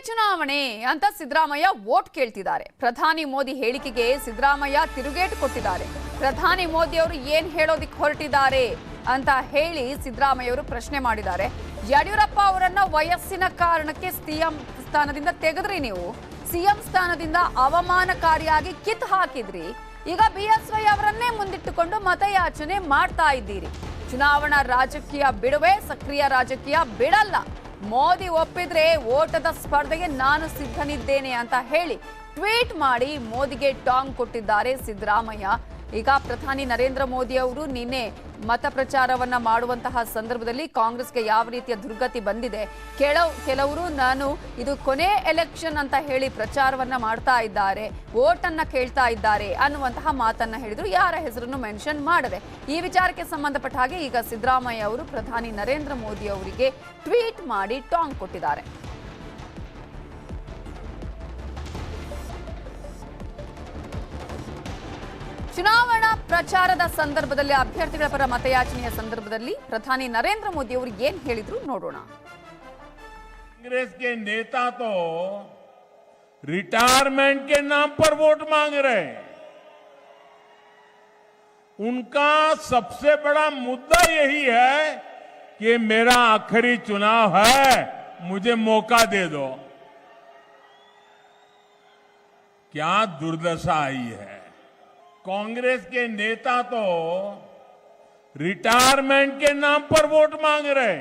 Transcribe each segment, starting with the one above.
ಚುನಾವಣೆ ಅಂತ ಸಿದ್ದರಾಮಯ್ಯ ವೋಟ್ ಕೇಳ್ತಿದ್ದಾರೆ. ಪ್ರಧಾನಿ ಮೋದಿ ಹೇಳಿಕೆಗೆ ಸಿದ್ದರಾಮಯ್ಯ ತಿರುಗೇಟು ಕೊಟ್ಟಿದ್ದಾರೆ. ಪ್ರಧಾನಿ ಮೋದಿ ಅವರು ಏನ್ ಹೇಳೋದಿಕ್ಕೆ ಹೊರಟಿದ್ದಾರೆ ಅಂತ ಹೇಳಿ ಸಿದ್ದರಾಮಯ್ಯ ಅವರು ಪ್ರಶ್ನೆ ಮಾಡಿದ್ದಾರೆ. ಯಡಿಯೂರಪ್ಪ ಅವರನ್ನ ವಯಸ್ಸಿನ ಕಾರಣಕ್ಕೆ ಸಿಎಂ ಸ್ಥಾನದಿಂದ ತೆಗೆದ್ರಿ, ನೀವು ಸಿಎಂ ಸ್ಥಾನದಿಂದ ಅವಮಾನಕಾರಿಯಾಗಿ ಕಿತ್ ಹಾಕಿದ್ರಿ. ಈಗ ಬಿಎಸ್ವೈ ಅವರನ್ನೇ ಮುಂದಿಟ್ಟುಕೊಂಡು ಮತಯಾಚನೆ ಮಾಡ್ತಾ ಇದ್ದೀರಿ. ಚುನಾವಣಾ ರಾಜಕೀಯ ಬಿಡುವೆ, ಸಕ್ರಿಯ ರಾಜಕೀಯ ಬಿಡಲ್ಲ. ಮೋದಿ ಒಪ್ಪಿದ್ರೆ ಓಟದ ಸ್ಪರ್ಧೆಗೆ ನಾನು ಸಿದ್ಧನಿದ್ದೇನೆ ಅಂತ ಹೇಳಿ ಟ್ವೀಟ್ ಮಾಡಿ ಮೋದಿಗೆ ಟಾಂಗ್ ಕೊಟ್ಟಿದ್ದಾರೆ ಸಿದ್ದರಾಮಯ್ಯ. ಈಗ ಪ್ರಧಾನಿ ನರೇಂದ್ರ ಮೋದಿ ಅವರು ನಿನ್ನೆ ಮತ ಪ್ರಚಾರವನ್ನ ಮಾಡುವಂತಹ ಸಂದರ್ಭದಲ್ಲಿ ಕಾಂಗ್ರೆಸ್ಗೆ ಯಾವ ರೀತಿಯ ದುರ್ಗತಿ ಬಂದಿದೆ, ಕೆಲವರು ನಾನು ಇದು ಕೊನೆ ಎಲೆಕ್ಷನ್ ಅಂತ ಹೇಳಿ ಪ್ರಚಾರವನ್ನ ಮಾಡ್ತಾ ಇದ್ದಾರೆ, ವೋಟ್ ಅನ್ನ ಕೇಳ್ತಾ ಇದ್ದಾರೆ ಅನ್ನುವಂತಹ ಮಾತನ್ನ ಹೇಳಿದ್ರು. ಯಾರ ಹೆಸರನ್ನು ಮೆನ್ಷನ್ ಮಾಡದೆ ಈ ವಿಚಾರಕ್ಕೆ ಸಂಬಂಧಪಟ್ಟ ಹಾಗೆ ಈಗ ಸಿದ್ದರಾಮಯ್ಯ ಅವರು ಪ್ರಧಾನಿ ನರೇಂದ್ರ ಮೋದಿ ಅವರಿಗೆ ಟ್ವೀಟ್ ಮಾಡಿ ಟಾಂಗ್ ಕೊಟ್ಟಿದ್ದಾರೆ. ಚುನಾವಣಾ ಪ್ರಚಾರದ ಸಂದರ್ಭದಲ್ಲಿ ಅಭ್ಯರ್ಥಿಗಳ ಪರ ಮತಯಾಚನೆಯ ಸಂದರ್ಭದಲ್ಲಿ ಪ್ರಧಾನಿ ನರೇಂದ್ರ ಮೋದಿ ಅವರು ಏನ್ ಹೇಳಿದ್ರು ನೋಡೋಣ. कांग्रेस के नेता तो रिटायरमेंट के नाम पर वोट मांग रहे। उनका सबसे बड़ा मुद्दा यही है कि मेरा आखिरी चुनाव है, मुझे मौका दे दो। क्या दुर्दशा आई है। कांग्रेस के नेता तो रिटायरमेंट के नाम पर वोट मांग रहे।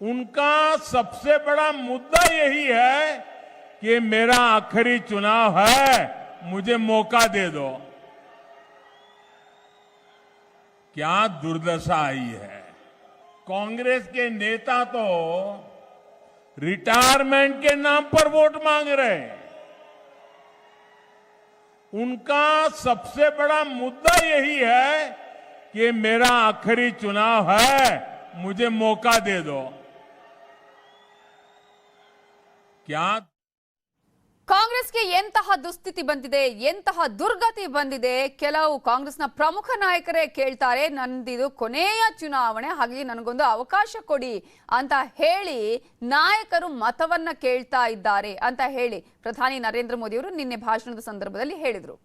उनका सबसे बड़ा मुद्दा यही है कि मेरा आखिरी चुनाव है, मुझे मौका दे दो। क्या दुर्दशा आई है। कांग्रेस के नेता तो रिटायरमेंट के नाम पर वोट मांग रहे। उनका सबसे बड़ा मुद्दा यही है कि मेरा आखिरी चुनाव है, मुझे मौका दे दो। क्या ಕಾಂಗ್ರೆಸ್ಗೆ ಎಂತಹ ದುಸ್ಥಿತಿ ಬಂದಿದೆ, ಎಂತಹ ದುರ್ಗತಿ ಬಂದಿದೆ, ಕೆಲವು ಕಾಂಗ್ರೆಸ್ನ ಪ್ರಮುಖ ನಾಯಕರೇ ಕೇಳ್ತಾರೆ, ನಂದಿದು ಕೊನೆಯ ಚುನಾವಣೆ, ಹಾಗಾಗಿ ನನಗೊಂದು ಅವಕಾಶ ಕೊಡಿ ಅಂತ ಹೇಳಿ ನಾಯಕರು ಮತವನ್ನ ಕೇಳ್ತಾ ಇದ್ದಾರೆ ಅಂತ ಹೇಳಿ ಪ್ರಧಾನಿ ನರೇಂದ್ರ ಮೋದಿ ಅವರು ನಿನ್ನೆ ಭಾಷಣದ ಸಂದರ್ಭದಲ್ಲಿ ಹೇಳಿದರು.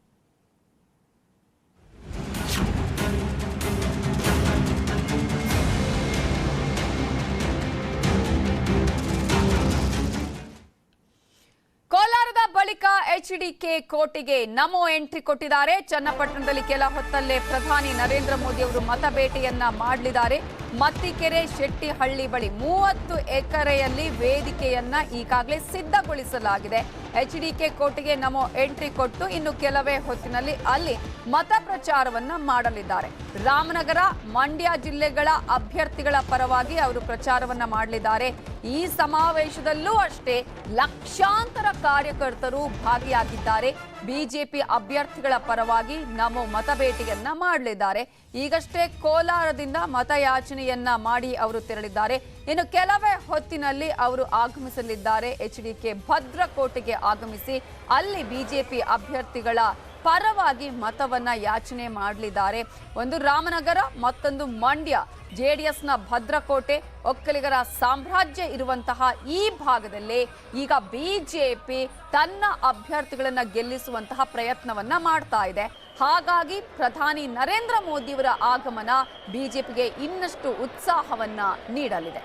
ಕೋಲಾರದ ಬಳಿಕ ಎಚ್ಡಿಕೆ ಕೋಟೆಗೆ ನಮೋ ಎಂಟ್ರಿ ಕೊಟ್ಟಿದ್ದಾರೆ. ಚನ್ನಪಟ್ಟಣದಲ್ಲಿ ಕೆಲ ಹೊತ್ತಲ್ಲೇ ಪ್ರಧಾನಿ ನರೇಂದ್ರ ಮೋದಿ ಅವರು ಮತ ಭೇಟಿಯನ್ನ ಮಾಡಲಿದ್ದಾರೆ. ಮತ್ತಿಕೆರೆ ಶೆಟ್ಟಿಹಳ್ಳಿ ಬಳಿ 30 ಎಕರೆಯಲ್ಲಿ ವೇದಿಕೆಯನ್ನ ಈಗಾಗಲೇ ಸಿದ್ಧಗೊಳಿಸಲಾಗಿದೆ. ಎಚ್ಡಿಕೆ ಕೋಟೆಗೆ ನಮೋ ಎಂಟ್ರಿ ಕೊಟ್ಟು ಇನ್ನು ಕೆಲವೇ ಹೊತ್ತಿನಲ್ಲಿ ಅಲ್ಲಿ ಮತ ಪ್ರಚಾರವನ್ನ ಮಾಡಲಿದ್ದಾರೆ. ರಾಮನಗರ, ಮಂಡ್ಯ ಜಿಲ್ಲೆಗಳ ಅಭ್ಯರ್ಥಿಗಳ ಪರವಾಗಿ ಅವರು ಪ್ರಚಾರವನ್ನ ಮಾಡಲಿದ್ದಾರೆ. ಈ ಸಮಾವೇಶದಲ್ಲೂ ಅಷ್ಟೇ ಲಕ್ಷಾಂತರ ಕಾರ್ಯಕರ್ತರು ಭಾಗಿಯಾಗಿದ್ದಾರೆ. ಬಿಜೆಪಿ ಅಭ್ಯರ್ಥಿಗಳ ಪರವಾಗಿ ನಮೋ ಮತಭೇಟಿಯನ್ನ ಮಾಡಲಿದ್ದಾರೆ. ಈಗಷ್ಟೇ ಕೋಲಾರದಿಂದ ಮತಯಾಚನೆಯನ್ನ ಮಾಡಿ ಅವರು ತೆರಳಿದ್ದಾರೆ. ಇನ್ನು ಕೆಲವೇ ಹೊತ್ತಿನಲ್ಲಿ ಅವರು ಆಗಮಿಸಲಿದ್ದಾರೆ. ಎಚ್ಡಿಕೆ ಭದ್ರಕೋಟೆಗೆ ಆಗಮಿಸಿ ಅಲ್ಲಿ ಬಿಜೆಪಿ ಅಭ್ಯರ್ಥಿಗಳ ಪರವಾಗಿ ಮತವನ್ನ ಯಾಚನೆ ಮಾಡಲಿದ್ದಾರೆ. ಒಂದು ರಾಮನಗರ, ಮತ್ತೊಂದು ಮಂಡ್ಯ. ಜೆಡಿಎಸ್ನ ಭದ್ರಕೋಟೆ, ಒಕ್ಕಲಿಗರ ಸಾಮ್ರಾಜ್ಯ ಇರುವಂತಹ ಈ ಭಾಗದಲ್ಲಿ ಈಗ ಬಿಜೆಪಿ ತನ್ನ ಅಭ್ಯರ್ಥಿಗಳನ್ನ ಗೆಲ್ಲಿಸುವಂತಹ ಪ್ರಯತ್ನವನ್ನ ಮಾಡ್ತಾ ಇದೆ. ಹಾಗಾಗಿ ಪ್ರಧಾನಿ ನರೇಂದ್ರ ಮೋದಿಯವರ ಆಗಮನ ಬಿಜೆಪಿಗೆ ಇನ್ನಷ್ಟು ಉತ್ಸಾಹವನ್ನ ನೀಡಲಿದೆ.